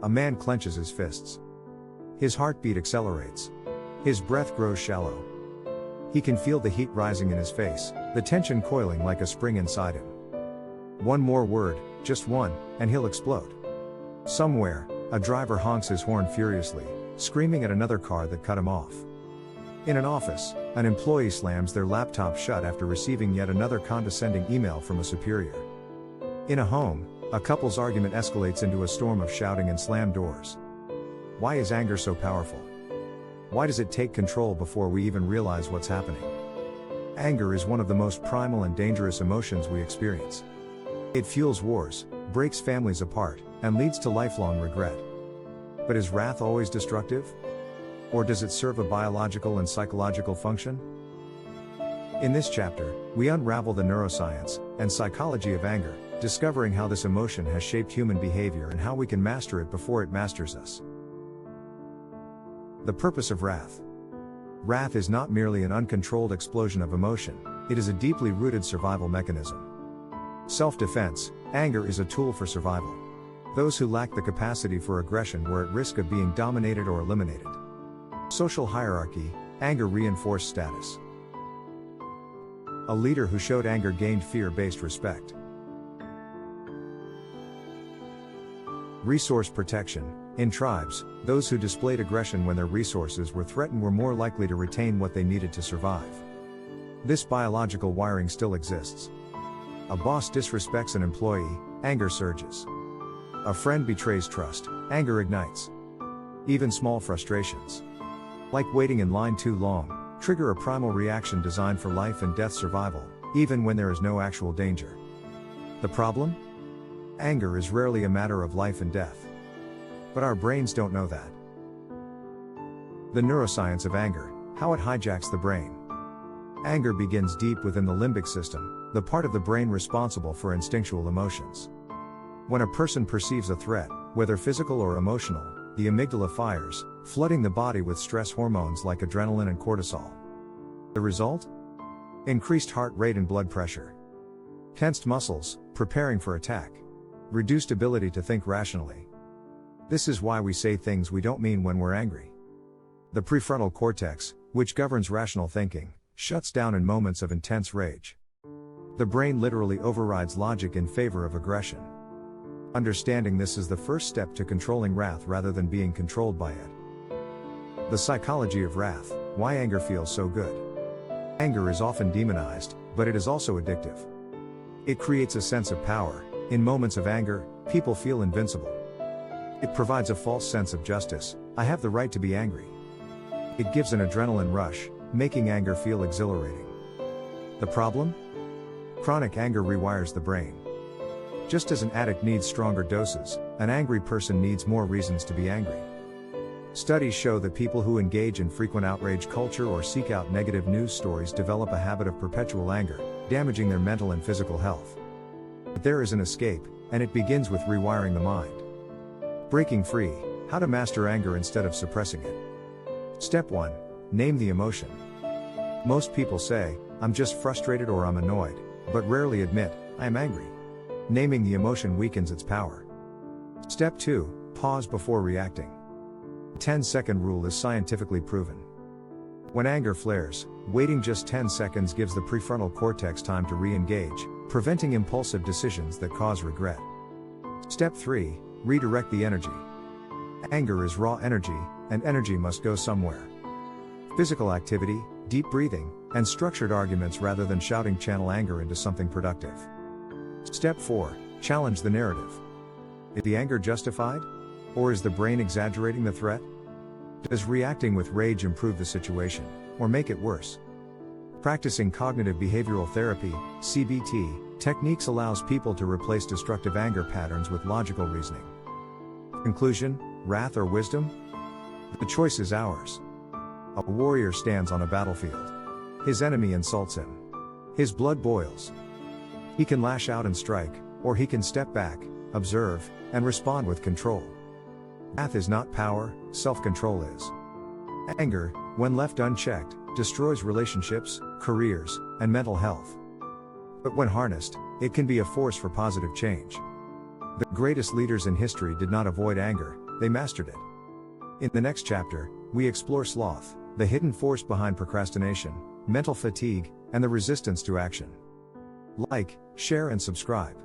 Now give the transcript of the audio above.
A man clenches his fists. His heartbeat accelerates. His breath grows shallow. He can feel the heat rising in his face, the tension coiling like a spring inside him. One more word, just one, and he'll explode. Somewhere, a driver honks his horn furiously, screaming at another car that cut him off. In an office, an employee slams their laptop shut after receiving yet another condescending email from a superior. In a home, a couple's argument escalates into a storm of shouting and slammed doors. Why is anger so powerful? Why does it take control before we even realize what's happening? Anger is one of the most primal and dangerous emotions we experience. It fuels wars, breaks families apart, and leads to lifelong regret. But is wrath always destructive? Or does it serve a biological and psychological function? In this chapter, we unravel the neuroscience and psychology of anger, discovering how this emotion has shaped human behavior and how we can master it before it masters us. The purpose of wrath. Wrath is not merely an uncontrolled explosion of emotion, it is a deeply rooted survival mechanism. Self-defense, anger is a tool for survival. Those who lack the capacity for aggression were at risk of being dominated or eliminated. Social hierarchy, anger reinforced status. A leader who showed anger gained fear-based respect. Resource protection. In tribes, those who displayed aggression when their resources were threatened were more likely to retain what they needed to survive. This biological wiring still exists. A boss disrespects an employee, anger surges. A friend betrays trust, anger ignites. Even small frustrations, like waiting in line too long, trigger a primal reaction designed for life and death survival, even when there is no actual danger. The problem? Anger is rarely a matter of life and death. But our brains don't know that. The neuroscience of anger, how it hijacks the brain. Anger begins deep within the limbic system, the part of the brain responsible for instinctual emotions. When a person perceives a threat, whether physical or emotional, the amygdala fires, flooding the body with stress hormones like adrenaline and cortisol. The result? Increased heart rate and blood pressure. Tensed muscles, preparing for attack. Reduced ability to think rationally. This is why we say things we don't mean when we're angry. The prefrontal cortex, which governs rational thinking, shuts down in moments of intense rage. The brain literally overrides logic in favor of aggression. Understanding this is the first step to controlling wrath rather than being controlled by it. The psychology of wrath, why anger feels so good. Anger is often demonized, but it is also addictive. It creates a sense of power. In moments of anger, people feel invincible. It provides a false sense of justice, I have the right to be angry. It gives an adrenaline rush, making anger feel exhilarating. The problem? Chronic anger rewires the brain. Just as an addict needs stronger doses, an angry person needs more reasons to be angry. Studies show that people who engage in frequent outrage culture or seek out negative news stories develop a habit of perpetual anger, damaging their mental and physical health. But there is an escape, and it begins with rewiring the mind. Breaking free, how to master anger instead of suppressing it. Step 1. Name the emotion. Most people say, I'm just frustrated or I'm annoyed, but rarely admit, I am angry. Naming the emotion weakens its power. Step 2. Pause before reacting. 10-second rule is scientifically proven. When anger flares, waiting just 10 seconds gives the prefrontal cortex time to re-engage, preventing impulsive decisions that cause regret. Step 3. Redirect the energy. Anger is raw energy, and energy must go somewhere. Physical activity, deep breathing, and structured arguments rather than shouting channel anger into something productive. Step 4. Challenge the narrative. Is the anger justified? Or is the brain exaggerating the threat? Does reacting with rage improve the situation, or make it worse? Practicing cognitive behavioral therapy, CBT, techniques allows people to replace destructive anger patterns with logical reasoning. Conclusion, wrath or wisdom? The choice is ours. A warrior stands on a battlefield. His enemy insults him. His blood boils. He can lash out and strike, or he can step back, observe, and respond with control. Wrath is not power, self-control is. Anger, when left unchecked, destroys relationships, careers, and mental health. But when harnessed, it can be a force for positive change. The greatest leaders in history did not avoid anger, they mastered it. In the next chapter, we explore sloth, the hidden force behind procrastination, mental fatigue, and the resistance to action. Like, share and subscribe.